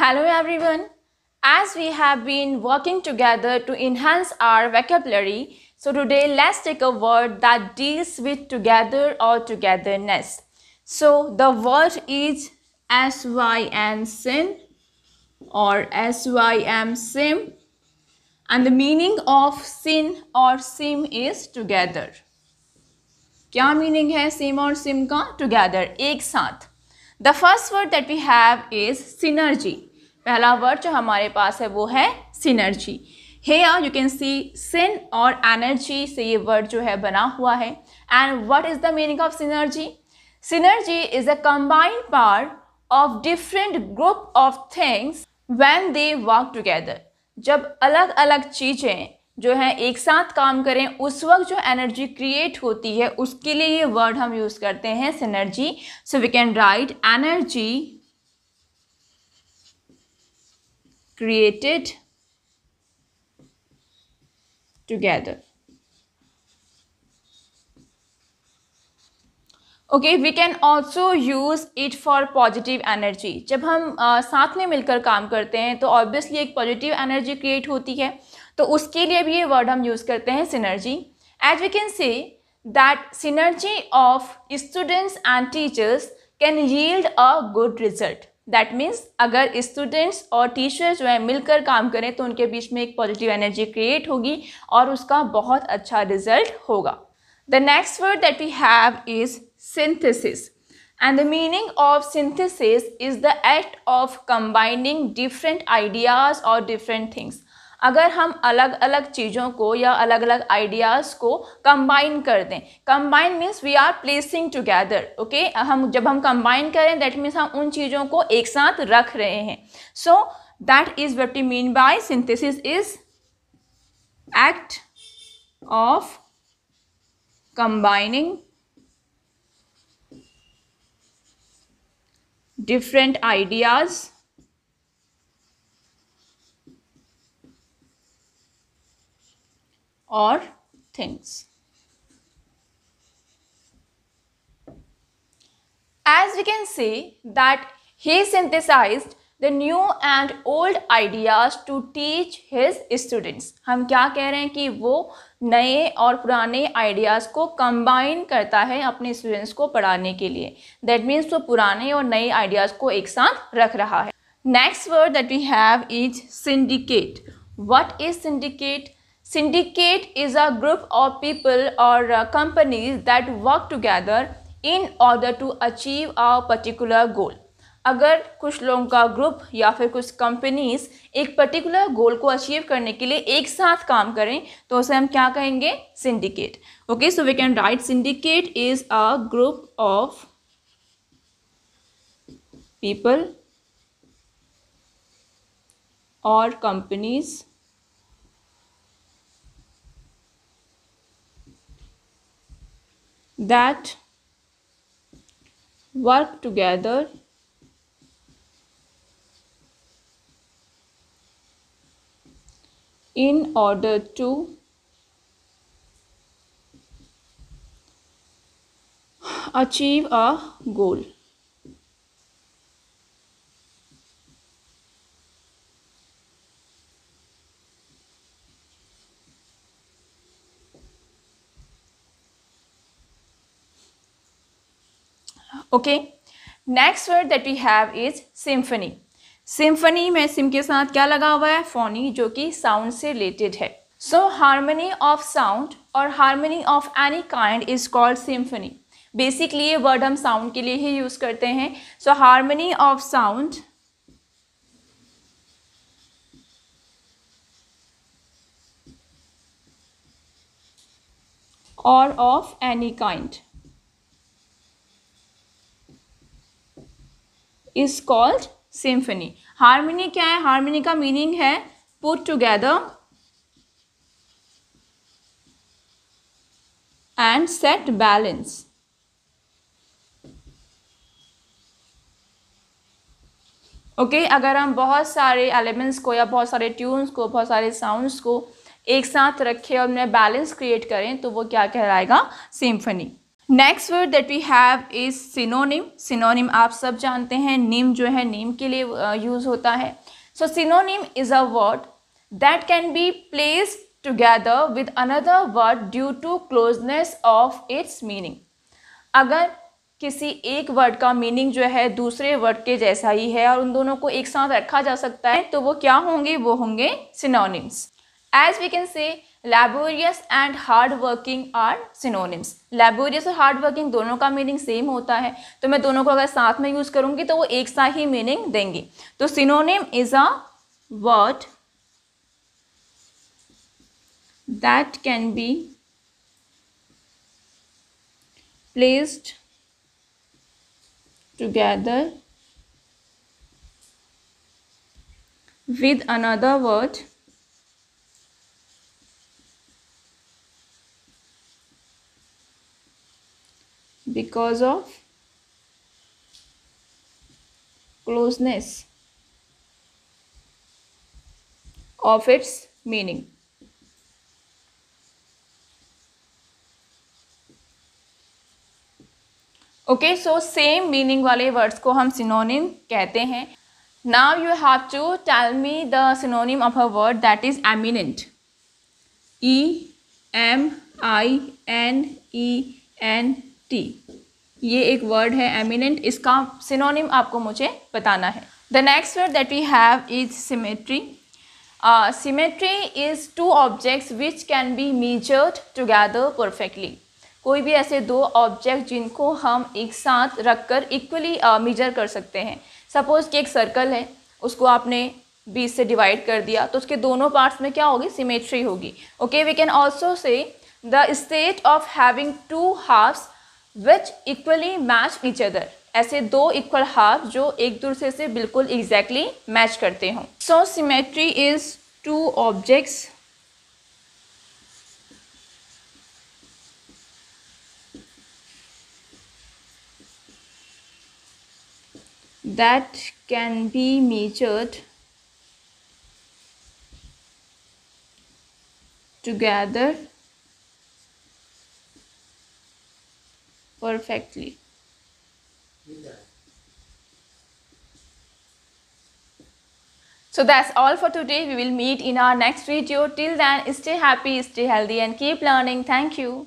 Hello everyone. As we have been working together to enhance our vocabulary, so today let's take a word that deals with together or togetherness. So the word is sym or sim, and the meaning of syn or sim is together. क्या meaning है sim और sim का? Together, एक साथ. The first word that we have is synergy. पहला word जो हमारे पास है वो है synergy. Here you can see syn और एनर्जी से ये वर्ड जो है बना हुआ है. And what is the meaning of synergy? Synergy is a combined part of different group of things when they work together. जब अलग अलग चीज़ें जो है एक साथ काम करें उस वक्त जो एनर्जी क्रिएट होती है उसके लिए ये वर्ड हम यूज करते हैं synergy. So we can write energy created together. Okay, we can also use it for positive energy. जब हम साथ में मिलकर काम करते हैं तो ऑब्वियसली एक पॉजिटिव एनर्जी क्रिएट होती है, तो उसके लिए भी ये वर्ड हम यूज़ करते हैं synergy. As we can say that synergy of students and teachers can yield a good result. That means अगर स्टूडेंट्स और टीचर्स जो है मिलकर काम करें तो उनके बीच में एक पॉजिटिव एनर्जी क्रिएट होगी और उसका बहुत अच्छा रिजल्ट होगा. The next word that we have is synthesis, and the meaning of synthesis is the act of combining different ideas or different things. अगर हम अलग अलग चीज़ों को या अलग अलग आइडियाज़ को कंबाइन कर दें. Combine means we are placing together. Okay, जब हम कंबाइन करें दैट मीन्स हम उन चीज़ों को एक साथ रख रहे हैं. So that is what we mean by synthesis is act of combining different ideas or things. As we can see that he synthesized the new and old ideas to teach his students. हम क्या कह रहे हैं कि वो नए और पुराने आइडियाज़ को कंबाइन करता है अपने स्टूडेंट्स को पढ़ाने के लिए. दैट मीन्स वो पुराने और नए आइडियाज़ को एक साथ रख रहा है. Next word that we have is syndicate. What is syndicate? Syndicate is a group of people और companies that work together in order to achieve a particular goal. अगर कुछ लोगों का ग्रुप या फिर कुछ कंपनीज एक पर्टिकुलर गोल को अचीव करने के लिए एक साथ काम करें तो उसे हम क्या कहेंगे? Syndicate. Okay, so we can write syndicate is a group of people और companies that work together in order to achieve a goal. Okay, next word that we have is symphony. Symphony में sim के साथ क्या लगा हुआ है? फोनी, जो कि साउंड से रिलेटेड है. सो हार्मनी ऑफ साउंड और harmony of any kind is called symphony. Basically ये वर्ड हम साउंड के लिए ही यूज करते हैं. सो हार्मनी ऑफ साउंड और of any kind is called symphony. Harmony क्या है? हार्मनी का मीनिंग है put together and set balance. Okay, अगर हम बहुत सारे एलिमेंट्स को या बहुत सारे ट्यून्स को, बहुत सारे साउंड्स को एक साथ रखें और उनमें बैलेंस क्रिएट करें तो वो क्या कहलाएगा? Symphony. Next word that we have is synonym. Synonym आप सब जानते हैं, निम जो है नेम के लिए यूज होता है। So synonym is a word that can be placed together with another word due to closeness of its meaning. अगर किसी एक वर्ड का मीनिंग जो है दूसरे वर्ड के जैसा ही है और उन दोनों को एक साथ रखा जा सकता है, तो वो क्या होंगे? वो होंगे synonyms. As we can say laborious and hard working are synonyms। laborious और hard working दोनों का मीनिंग सेम होता है, तो मैं दोनों को अगर साथ में यूज करूंगी तो वो एक सा ही मीनिंग देंगे। तो synonym is a word that can be placed together with another word because of closeness of its meaning। Okay, so same meaning वाले वर्ड्स को हम सिनोनिम कहते हैं। Now you have to tell me the synonym of a word that is eminent. EMINENT, ये एक word है eminent, इसका synonym आपको मुझे बताना है। The next word that we have is symmetry. Symmetry is two objects which can be measured together perfectly. कोई भी ऐसे दो ऑब्जेक्ट जिनको हम एक साथ रखकर इक्वली मेजर कर सकते हैं। सपोज कि एक सर्कल है, उसको आपने 20 से डिवाइड कर दिया, तो उसके दोनों पार्ट्स में क्या होगी? सिमेट्री होगी। Okay, we can also say the state of having two halves which equally match each other. ऐसे दो इक्वल हाफ जो एक दूसरे से बिल्कुल एग्जैक्टली मैच करते हों। So symmetry is two objects that can be measured together perfectly। So that's all for today. We will meet in our next video. Till then, stay happy, stay healthy and keep learning. Thank you.